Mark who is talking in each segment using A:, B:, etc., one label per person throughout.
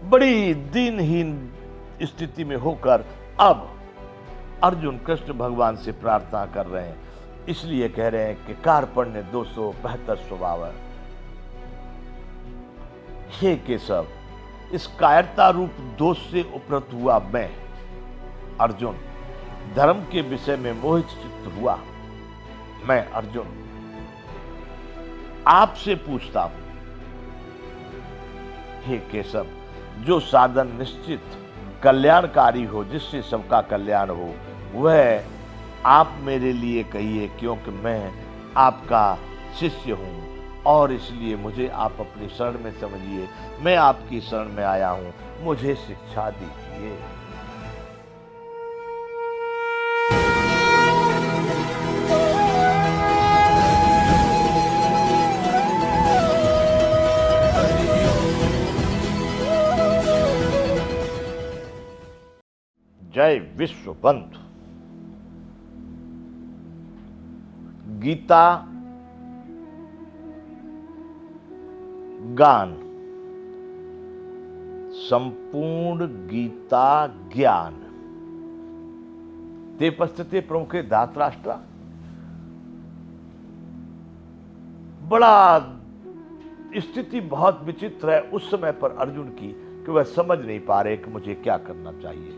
A: बड़ी दीनहीन स्थिति में होकर अब अर्जुन कृष्ण भगवान से प्रार्थना कर रहे हैं, इसलिए कह रहे हैं कि कार्पण्य 272 स्वभाव है। हे केशव, इस कायरता रूप दोष से उपरत हुआ मैं अर्जुन धर्म के विषय में मोहित चित्त हुआ। मैं अर्जुन आपसे पूछता हूं, हे केशव, जो साधन निश्चित कल्याणकारी हो, जिससे सबका कल्याण हो, वह आप मेरे लिए कहिए, क्योंकि मैं आपका शिष्य हूं और इसलिए मुझे आप अपनी शरण में समझिए। मैं आपकी शरण में आया हूं, मुझे शिक्षा दीजिए। जय विश्व बंधु। गीता गान, संपूर्ण गीता ज्ञान ते पश्चते प्रमुखे धातराष्ट्र। बड़ा स्थिति बहुत विचित्र है उस समय पर अर्जुन की कि वह समझ नहीं पा रहे कि मुझे क्या करना चाहिए।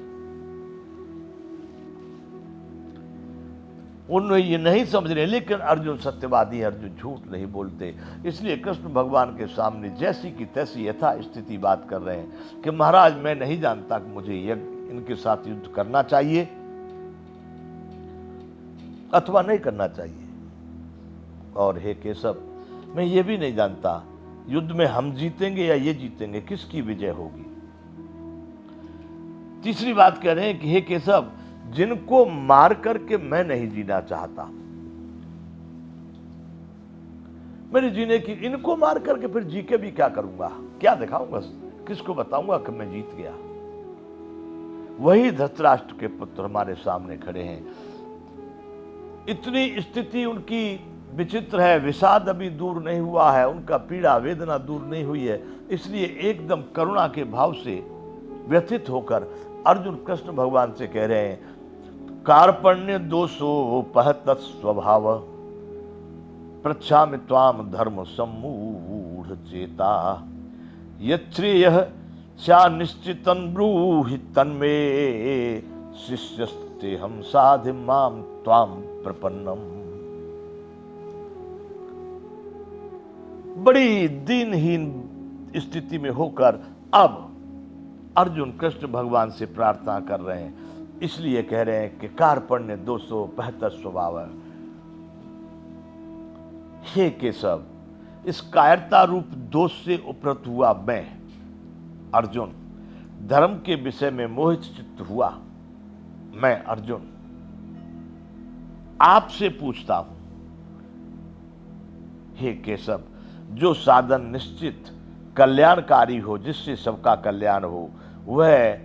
A: उन्हें ये नहीं समझ रहे, लेकिन अर्जुन सत्यवादी, अर्जुन झूठ नहीं बोलते। इसलिए कृष्ण भगवान के सामने जैसी की तैसी यथा स्थिति बात कर रहे हैं कि महाराज, मैं नहीं जानता कि मुझे इनके साथ युद्ध करना चाहिए अथवा नहीं करना चाहिए। और हे केशव, मैं ये भी नहीं जानता युद्ध में हम जीतेंगे या ये जीतेंगे, किसकी विजय होगी। तीसरी बात कह रहे हैं कि हे केशव, जिनको मार करके मैं नहीं जीना चाहता, मेरे जीने की, इनको मार करके फिर जी के भी क्या करूंगा, क्या दिखाऊंगा, किसको बताऊंगा कि मैं जीत गया। वही धृतराष्ट्र के पुत्र हमारे सामने खड़े हैं। इतनी स्थिति उनकी विचित्र है, विषाद अभी दूर नहीं हुआ है, उनका पीड़ा वेदना दूर नहीं हुई है। इसलिए एकदम करुणा के भाव से व्यथित होकर अर्जुन कृष्ण भगवान से कह रहे हैं, कार्पण्य 272 स्वभाव पृच्छामि त्वाम धर्म सम्मूढ़ चेता। यच्छ्रेयः स्या निश्चितं ब्रूहि तन्मे, शिष्यस्ते हम साधि माम त्वाम प्रपन्नम। बड़ी दीनहीन स्थिति में होकर अब अर्जुन कृष्ण भगवान से प्रार्थना कर रहे हैं, इसलिए कह रहे हैं कि कार्पण्य 272 स्वभाव है। हे केशव, इस कायरता रूप दोष से उपरत हुआ मैं अर्जुन धर्म के विषय में मोहित चित्त हुआ। मैं अर्जुन आपसे पूछता हूं, हे केशव, जो साधन निश्चित कल्याणकारी हो, जिससे सबका कल्याण हो, वह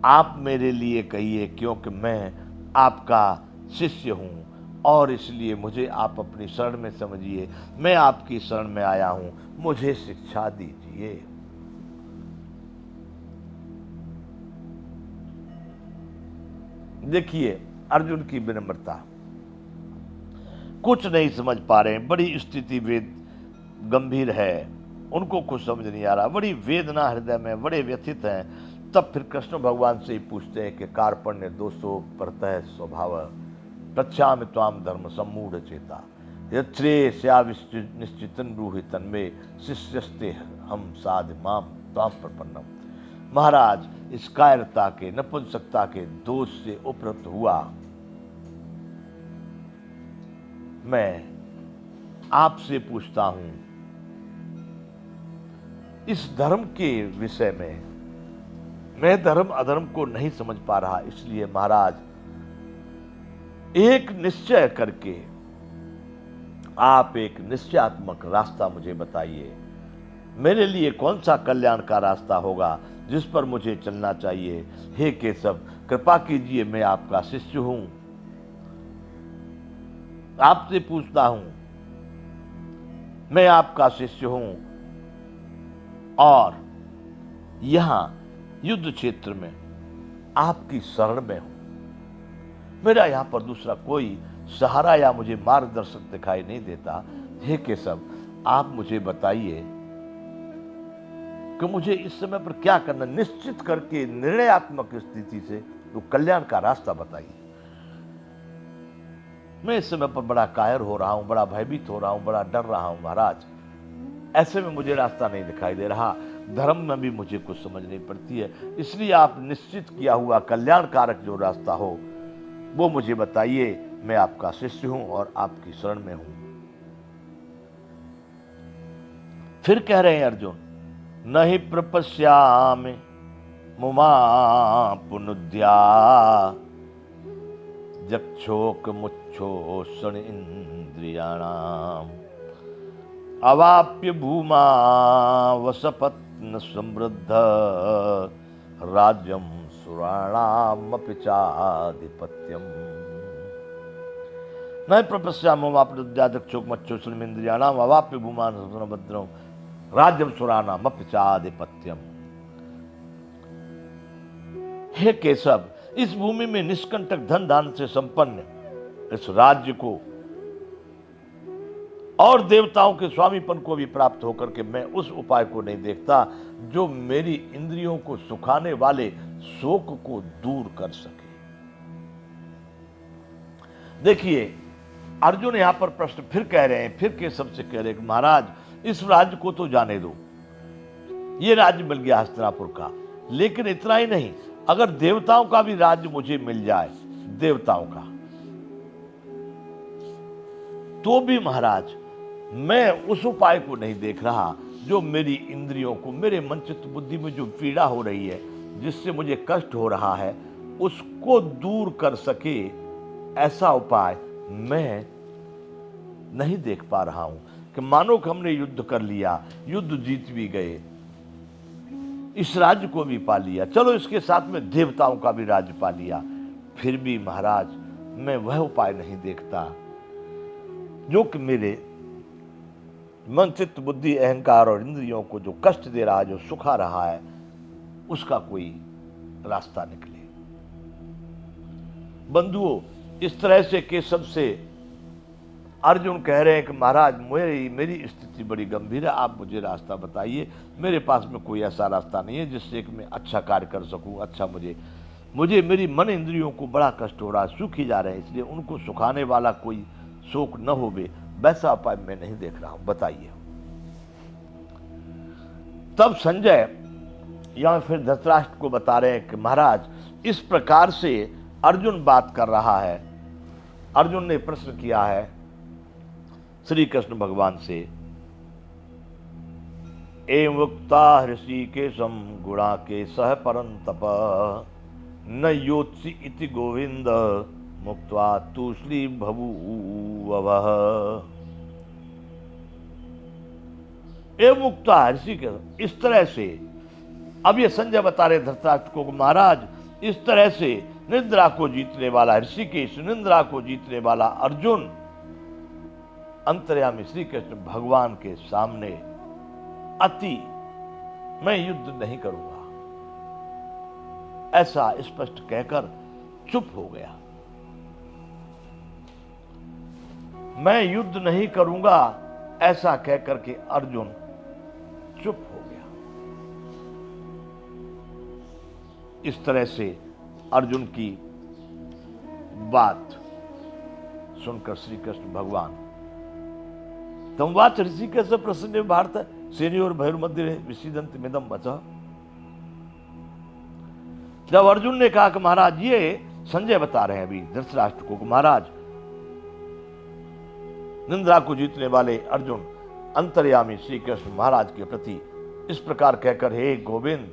A: आप मेरे लिए कहिए, क्योंकि मैं आपका शिष्य हूं और इसलिए मुझे आप अपनी शरण में समझिए। मैं आपकी शरण में आया हूं, मुझे शिक्षा दीजिए। देखिए अर्जुन की विनम्रता, कुछ नहीं समझ पा रहे हैं, बड़ी स्थिति वेद गंभीर है, उनको कुछ समझ नहीं आ रहा, बड़ी वेदना हृदय में, बड़े व्यथित हैं। तब फिर कृष्ण भगवान से ही पूछते हैं कि कार्पण्य 272 स्वभाव पृच्छामि त्वाम धर्म सम्मूढ़ चेता। यच्छ्रेयः स्या निश्चितं ब्रूहि तन्मे, शिष्यस्ते हम साधि माम त्वाम प्रपन्नम। महाराज, इस कायरता के, नपुंसकता के दोष से उपरत हुआ मैं आपसे पूछता हूं, इस धर्म के विषय में मैं धर्म अधर्म को नहीं समझ पा रहा। इसलिए महाराज, एक निश्चय करके आप एक निश्चयात्मक रास्ता मुझे बताइए। मेरे लिए कौन सा कल्याण का रास्ता होगा जिस पर मुझे चलना चाहिए। हे केशव, कृपा कीजिए, मैं आपका शिष्य हूं, आपसे पूछता हूं, मैं आपका शिष्य हूं और यहां युद्ध क्षेत्र में आपकी शरण में हूं। मेरा यहां पर दूसरा कोई सहारा या मुझे मार्गदर्शक दिखाई नहीं देता। हे केशव, आप मुझे बताइए कि मुझे इस समय पर क्या करना, निश्चित करके निर्णयात्मक स्थिति से तो कल्याण का रास्ता बताइए। मैं इस समय पर बड़ा कायर हो रहा हूं, बड़ा भयभीत हो रहा हूं, बड़ा डर रहा हूं महाराज। ऐसे में मुझे रास्ता नहीं दिखाई दे रहा, धर्म में भी मुझे कुछ समझ नहीं पड़ती है। इसलिए आप निश्चित किया हुआ कल्याणकारक जो रास्ता हो वो मुझे बताइए। मैं आपका शिष्य हूं और आपकी शरण में हूं। फिर कह रहे हैं अर्जुन, नहीं प्रपश्यामि मुमा पुनुद्या जक्षोक मुच्छोषण इंद्रियाणाम अवाप्य भूमा वसपत्न समृद्ध राज्यम सुराणामपि चाधिपत्यम। न प्रपश्यामि मुमा दक्षोक मच्छोषण इंद्रियाणाम अवाप्य भूमा समृद्ध राज्यम सुराणामपि चाधिपत्यम। हे केशव, इस भूमि में निष्कंटक धन दान से संपन्न इस राज्य को और देवताओं के स्वामीपन को भी प्राप्त होकर के मैं उस उपाय को नहीं देखता जो मेरी इंद्रियों को सुखाने वाले शोक को दूर कर सके। देखिए, अर्जुन यहां पर प्रश्न फिर कह रहे हैं, फिर केशव से कह रहे हैं, महाराज इस राज्य को तो जाने दो, ये राज्य मिल गया हस्तिनापुर का, लेकिन इतना ही नहीं, अगर देवताओं का भी राज्य मुझे मिल जाए, देवताओं का, तो भी महाराज मैं उस उपाय को नहीं देख रहा जो मेरी इंद्रियों को, मेरे मन चित्त बुद्धि में जो पीड़ा हो रही है, जिससे मुझे कष्ट हो रहा है, उसको दूर कर सके ऐसा उपाय मैं नहीं देख पा रहा हूं। कि मानो कि हमने युद्ध कर लिया, युद्ध जीत भी गए, इस राज्य को भी पा लिया, चलो इसके साथ में देवताओं का भी राज्य पा लिया, फिर भी महाराज मैं वह उपाय नहीं देखता जो कि मेरे मन चित्त बुद्धि अहंकार और इंद्रियों को जो कष्ट दे रहा है, जो सुखा रहा है, उसका कोई रास्ता निकले। बंधुओं, इस तरह से केशव से अर्जुन कह रहे हैं कि महाराज मेरी स्थिति बड़ी गंभीर है, आप मुझे रास्ता बताइए। मेरे पास में कोई ऐसा रास्ता नहीं है जिससे कि मैं अच्छा कार्य कर सकूं। अच्छा, मुझे मेरी मन इंद्रियों को बड़ा कष्ट हो रहा है, सूखी जा रहे हैं, इसलिए उनको सुखाने वाला कोई शोक न होवे, वैसा उपाय मैं नहीं देख रहा हूं, बताइए। तब संजय या फिर धृतराष्ट्र को बता रहे हैं कि महाराज इस प्रकार से अर्जुन बात कर रहा है। अर्जुन ने प्रश्न किया है श्री कृष्ण भगवान से, एवं वक्ता ऋषिकेशम गुणा के सह परंतप न योत्सि इति गोविंद मुक्त्वा तूष्णी बभूवः। एवं मुक्ता ऋषिकेश, इस तरह से अब ये संजय बता रहे धृतराष्ट्र को, महाराज इस तरह से निद्रा को जीतने वाला ऋषिकेश, निद्रा को जीतने वाला अर्जुन अंतर्यामी श्री कृष्ण भगवान के सामने मैं युद्ध नहीं करूंगा, ऐसा स्पष्ट कहकर चुप हो गया। मैं युद्ध नहीं करूंगा ऐसा कहकर के अर्जुन चुप हो गया। इस तरह से अर्जुन की बात सुनकर श्री कृष्ण भगवान तम वाच ऋषिकेश प्रसन्न भारत सेनी और भैरुमध्य विसीदंत मिदम वचः। जब अर्जुन ने कहा कि महाराज, ये संजय बता रहे हैं अभी धृतराष्ट्र को, महाराज निंद्रा को जीतने वाले अर्जुन अंतर्यामी श्री कृष्ण महाराज के प्रति इस प्रकार कहकर, हे गोविंद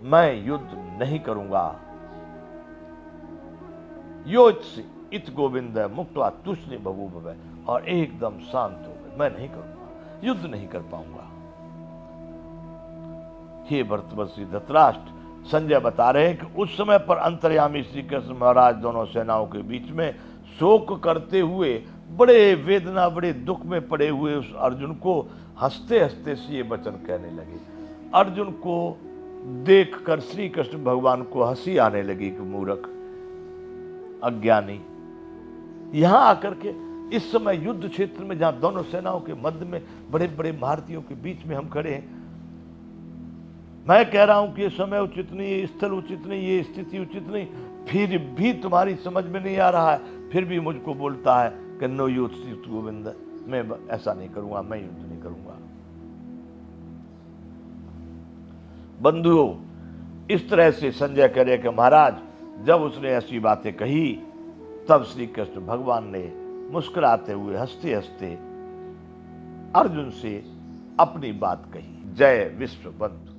A: मैं युद्ध नहीं करूंगा, योत्सि इत गोविंद मुक्त्वा तुष्णी बभूवः, और एकदम शांत हो गए, मैं नहीं करूंगा, युद्ध नहीं कर पाऊंगा। हे भरतवंशी धृतराष्ट्र, संजय बता रहे हैं कि उस समय पर अंतर्यामी श्री कृष्ण महाराज दोनों सेनाओं के बीच में शोक करते हुए, बड़े वेदना, बड़े दुख में पड़े हुए उस अर्जुन को हंसते हंसते से ये वचन कहने लगे। अर्जुन को देखकर श्री कृष्ण भगवान को हंसी आने लगी कि मूर्ख, अज्ञानी। यहां आकर के इस समय युद्ध क्षेत्र में, जहां दोनों सेनाओं के मध्य में, बड़े बड़े महारथियों के बीच में हम खड़े हैं, मैं कह रहा हूं कि ये समय उचित नहीं, ये स्थल उचित नहीं, ये स्थिति उचित नहीं, फिर भी तुम्हारी समझ में नहीं आ रहा है। फिर भी मुझको बोलता है कि नो युद्ध गोविंद, मैं ऐसा नहीं करूंगा, मैं युद्ध नहीं करूंगा। बंधुओं, इस तरह से संजय कह रहे कि महाराज, जब उसने ऐसी बातें कही, तब श्री कृष्ण भगवान ने मुस्कुराते हुए, हंसते हंसते अर्जुन से अपनी बात कही। जय विश्व बंधु।